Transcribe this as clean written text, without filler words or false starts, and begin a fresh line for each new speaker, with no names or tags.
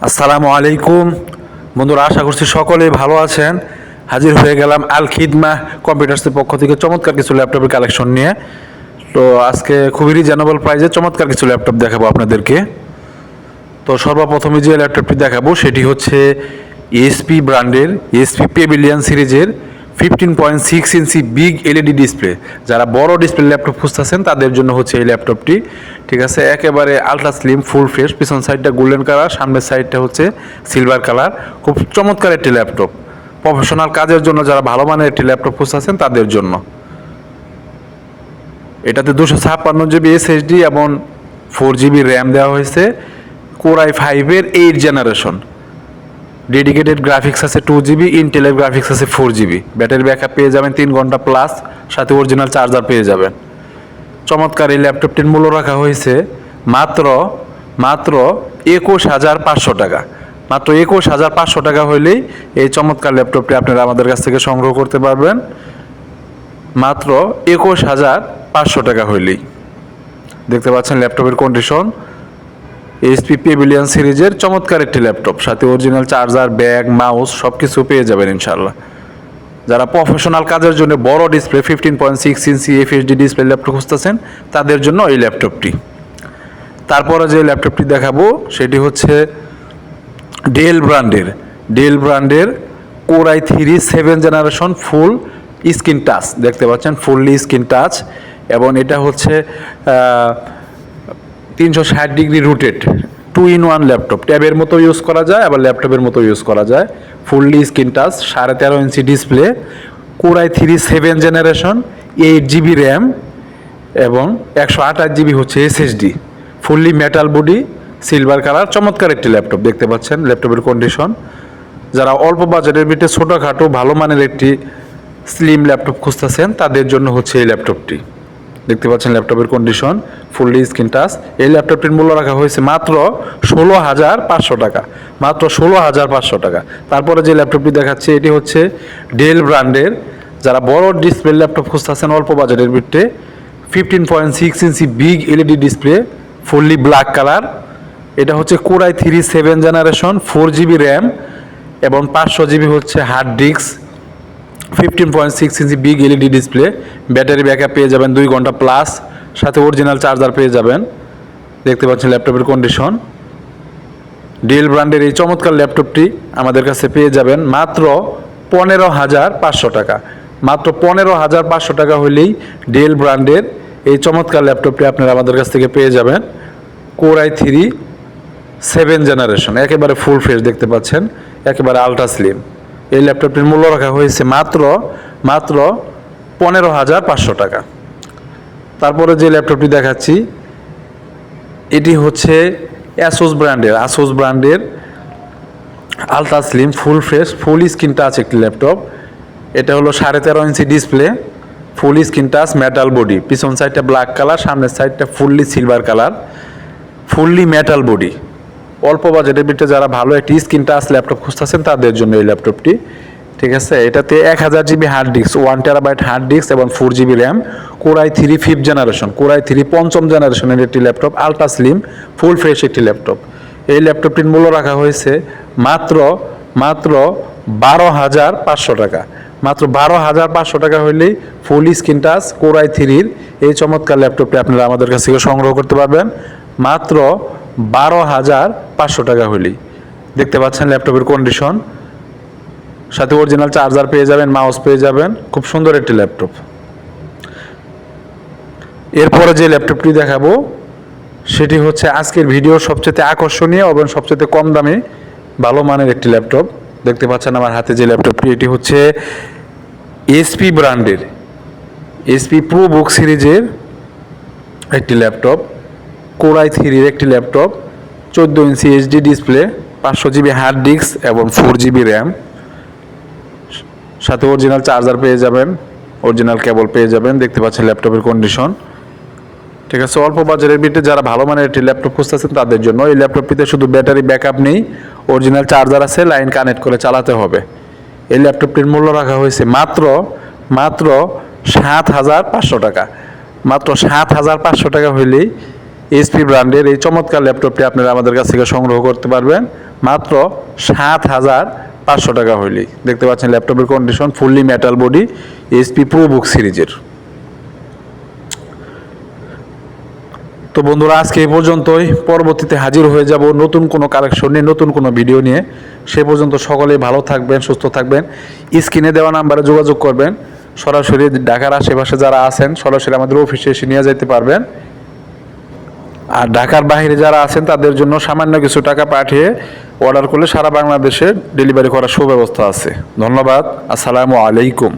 আসসালামু আলাইকুম বন্ধুরা, আশা করছি সকলেই ভালো আছেন। হাজির হয়ে গেলাম আল খিদমা কম্পিউটার্সের পক্ষ থেকে চমৎকার কিছু ল্যাপটপের কালেকশন নিয়ে। তো আজকে খুবই রিজনেবল প্রাইসে চমৎকার কিছু ল্যাপটপ দেখাবো আপনাদেরকে। তো সর্বপ্রথমে যে ল্যাপটপটি দেখাবো সেটি হচ্ছে এসপি ব্র্যান্ডের এসপি পেভিলিয়ন সিরিজের 15.6 ইঞ্চি বিগ এলইডি ডিসপ্লে। যারা বড় ডিসপ্লে ল্যাপটপ খুঁজতেছেন তাদের জন্য হচ্ছে এই ল্যাপটপটি। ঠিক আছে, একেবারে আলট্রা স্লিম ফুল ফ্রেশ, পিছন সাইডটা গোল্ডেন কালার, সামনের সাইডটা হচ্ছে সিলভার কালার। খুব চমৎকার একটি ল্যাপটপ, প্রফেশনাল কাজের জন্য যারা ভালো মানের একটি ল্যাপটপ খুঁজতেছেন তাদের জন্য। এটাতে 256 জিবি এসএসডি এবং 4 জিবি র্যাম দেওয়া হয়েছে। কোর i5-এর 8 জেনারেশন। ডেডিকেটেড গ্রাফিক্স আছে 2 জিবি, ইন্টেলের গ্রাফিক্স আছে 4 জিবি। ব্যাটারি ব্যাকআপ পেয়ে যাবেন 3 ঘন্টা প্লাস, সাথে অরিজিনাল চার্জার পেয়ে যাবেন। চমৎকার এই ল্যাপটপটির মূল্য রাখা হয়েছে মাত্র 21,500 টাকা। মাত্র 21,500 টাকা হইলেই এই চমৎকার ল্যাপটপটি আপনারা আমাদের কাছ থেকে সংগ্রহ করতে পারবেন। মাত্র 21,500 টাকা হইলেই। দেখতে পাচ্ছেন ল্যাপটপের কন্ডিশন। এইচপি পেভিলিয়ন সিরিজের চমৎকার একটি ল্যাপটপ, সাথে অরিজিনাল চার্জার, ব্যাগ, মাউস সব কিছু পেয়ে যাবেন ইনশাল্লাহ। যারা প্রফেশনাল কাজের জন্য বড় ডিসপ্লে 15.6 ইঞ্চি এফএসডি ডিসপ্লে ল্যাপটপ খুঁজতেছেন তাদের জন্য এই ল্যাপটপটি। তারপরে যে ল্যাপটপটি দেখাবো সেটি হচ্ছে ডেল ব্র্যান্ডের কোর i3 7 জেনারেশন ফুল স্ক্রিন টাচ। দেখতে পাচ্ছেন ফুললি স্ক্রিন টাচ, এবং এটা হচ্ছে 360 ডিগ্রি রুটেড 2-in-1 ল্যাপটপ। ট্যাবের মতো ইউজ করা যায়, আবার ল্যাপটপের মতো ইউজ করা যায়। Fully screen touch, 13.5 inch display, core i3 7 generation, 8 GB RAM এবং 128 জিবি হচ্ছে SSD. Fully metal body, silver colour, চমৎকার একটি ল্যাপটপ। দেখতে পাচ্ছেন ল্যাপটপের কন্ডিশন। যারা অল্প বাজেটের ভিতরে ছোটোখাটো ভালো মানের একটি স্লিম ল্যাপটপ খুঁজতেছেন তাদের জন্য হচ্ছে এই ল্যাপটপটি। দেখতে পাচ্ছেন ল্যাপটপের কন্ডিশন, ফুললি স্ক্রিন টাচ। এই ল্যাপটপটির মূল্য রাখা হয়েছে মাত্র 16,500 টাকা। মাত্র 16,500 টাকা। তারপরে যে ল্যাপটপটি দেখাচ্ছে এটি হচ্ছে ডেল ব্র্যান্ডের। যারা বড় ডিসপ্লে ল্যাপটপ খুঁজতেছেন অল্প বাজেটের ভিতরে 15.6 inch big LED display, fully black colour. এটা হচ্ছে core i3 7 generation, 4 GB RAM এবং 500 জিবি হচ্ছে hard disk, 15.6 inch big LED display. Battery backup পেয়ে যাবেন 2 ঘন্টা প্লাস, সাথে অরিজিনাল চার্জার পেয়ে যাবেন। দেখতে পাচ্ছেন ল্যাপটপের কন্ডিশন। ডেল ব্র্যান্ডের এই চমৎকার ল্যাপটপটি আমাদের কাছে পেয়ে যাবেন মাত্র 15,500 টাকা। মাত্র 15,500 টাকা হলেই ডেল ব্র্যান্ডের এই চমৎকার ল্যাপটপটি আপনারা আমাদের কাছ থেকে পেয়ে যাবেন। কোর i3 7 জেনারেশন, একেবারে ফুল ফ্রেশ। দেখতে পাচ্ছেন একেবারে আলট্রা স্লিম। এই ল্যাপটপটির মূল্য রাখা হয়েছে মাত্র 15,500 টাকা। তারপরে যে ল্যাপটপটি দেখাচ্ছি এটি হচ্ছে আসুস ব্র্যান্ডের ultra slim full fresh full screen touch একটি ল্যাপটপ। এটা হলো 13.5 inch display, full screen touch, metal body. পিছন সাইডটা ব্ল্যাক কালার, সামনের সাইডটা fully silver colour, fully metal body. অল্প বাজেটের ভিতরে যারা ভালো একটি স্ক্রিন টাচ ল্যাপটপ খুঁজতেছেন তাদের জন্য এই ল্যাপটপটি। ঠিক আছে, এটাতে 1000 GB hard disk, 1 terabyte hard disk এবং 4 GB RAM. Core i3 5th generation, core i3 পঞ্চম জেনারেশনের একটি laptop, ultra slim full fresh একটি ল্যাপটপ। এই ল্যাপটপটির মূল্য রাখা হয়েছে মাত্র 12,500 টাকা। মাত্র 12,500 টাকা হইলেই ফুল স্ক্রিন টাচ কোর i3-র এই চমৎকার ল্যাপটপটি আপনারা আমাদের কাছ থেকে সংগ্রহ করতে পারবেন মাত্র 12,500 টাকা হইলেই। দেখতে পাচ্ছেন ল্যাপটপের কন্ডিশন, সাথে অরিজিনাল চার্জার পেয়ে যাবেন, মাউস পেয়ে যাবেন। খুব সুন্দর একটি ল্যাপটপ। এরপরে যে ল্যাপটপটি দেখাবো সেটি হচ্ছে আজকের ভিডিওর সবচেয়ে আকর্ষণীয় এবং সবচেয়ে কম দামে ভালো মানের একটি ল্যাপটপ। দেখতে পাচ্ছেন আমার হাতে যে ল্যাপটপটি, এটি হচ্ছে এসপি ব্র্যান্ডের এসপি প্রোবুক সিরিজের একটি ল্যাপটপ। কোর i3-র একটি laptop, 14 inch HD display, 500 GB hard disk এবং 4 জিবি র্যাম। সাথে অরিজিনাল চার্জার পেয়ে যাবেন, অরিজিনাল কেবল পেয়ে যাবেন। দেখতে পাচ্ছেন ল্যাপটপের কন্ডিশন। ঠিক আছে, অল্প বাজারের ভিতরে যারা ভালো মানের একটি ল্যাপটপ খুঁজতেছেন তাদের জন্য। এই ল্যাপটপটিতে শুধু ব্যাটারি ব্যাকআপ নেই, অরিজিনাল চার্জার আছে, লাইন কানেক্ট করে চালাতে হবে। এই ল্যাপটপটির মূল্য রাখা হয়েছে মাত্র 7,500 টাকা। মাত্র 7,500 টাকা হইলেই এসপি ব্র্যান্ডের এই চমৎকার ল্যাপটপটি আপনারা আমাদের কাছ থেকে সংগ্রহ করতে পারবেন মাত্র 7,500 টাকা হইলেই। দেখতে পাচ্ছেন ল্যাপটপের condition, fully metal body, HP ProBook সিরিজের। তো বন্ধুরা আজকে এই পর্যন্তই, পরবর্তীতে হাজির হয়ে যাব নতুন কোনো কালেকশন নিয়ে, নতুন কোনো ভিডিও নিয়ে। সে পর্যন্ত সকলেই ভালো থাকবেন, সুস্থ থাকবেন। স্ক্রিনে দেওয়া নাম্বারে যোগাযোগ করবেন। সরাসরি ঢাকার আশেপাশে যারা আছেন সরাসরি আমাদের অফিসে এসে নিয়ে যেতে পারবেন। আর ঢাকার বাইরে যারা আছেন তাদের জন্য সামান্য কিছু টাকা পাঠিয়ে অর্ডার করলে সারা বাংলাদেশে ডেলিভারি করার সুব্যবস্থা আছে। ধন্যবাদ। আসসালামু আলাইকুম।